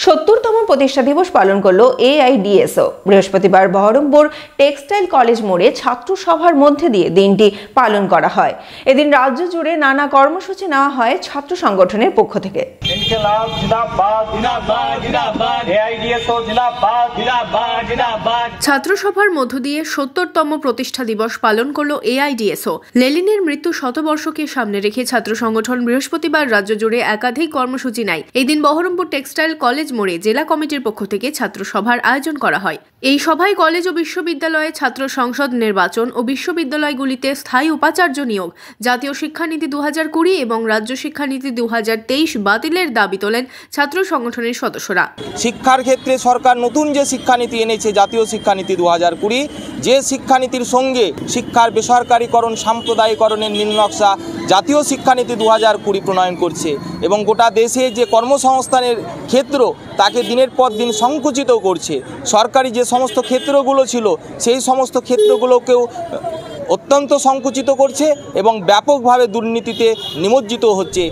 70তম প্রতিষ্ঠা দিবস পালন করলো এআইডিএসও। বৃহস্পতিবার বহরমপুর টেক্সটাইল কলেজ মোড়ে ছাত্র সভার মধ্যে দিয়ে দিনটি পালন করা হয়। এদিন রাজ্য জুড়ে নানা কর্মসূচি নেওয়া হয় ছাত্র সংগঠনের পক্ষ থেকে। ছাত্র সভার মধ্য দিয়ে 70তম প্রতিষ্ঠা দিবস পালন করলো এআইডিএসও। লেনিনের মৃত্যু শতবর্ষকে সামনে রেখে ছাত্র সংগঠন বৃহস্পতিবার রাজ্য জুড়ে একাধিক কর্মসূচি নেয়। এই দিন বহরমপুর টেক্সটাইল কলেজ মোড়ে জেলা কমিটির পক্ষ থেকে ছাত্র সভার আয়োজন করা হয়। এই সভায় কলেজ ও বিশ্ববিদ্যালয়ে ছাত্র সংসদ নির্বাচন ও বিশ্ববিদ্যালয়গুলিতে স্থায়ী উপাচার্য নিয়োগ, জাতীয় শিক্ষানীতি 2020 এবং রাজ্য শিক্ষানীতি 2023 বাতিলের দাবি তোলেন ছাত্র সংগঠনের সদস্যরা। শিক্ষার ক্ষেত্রে সরকার নতুন যে শিক্ষানীতি এনেছে, জাতীয় শিক্ষানীতি 2020, যে শিক্ষানীতির সঙ্গে শিক্ষার বেসরকারীকরণ, সাম্প্রদায়িকরণের নীলনকশা জাতীয় শিক্ষানীতি 2020 প্রণয়ন করছে এবং গোটা দেশে যে কর্মসংস্থানের ক্ষেত্র তাকে দিনের পর দিন সংকুচিত করছে। সরকারি যে সমস্ত ক্ষেত্রগুলো ছিল সেই সমস্ত ক্ষেত্রগুলোকেও অত্যন্ত সংকুচিত করছে এবং ব্যাপকভাবে দুর্নীতিতে নিমজ্জিত হচ্ছে।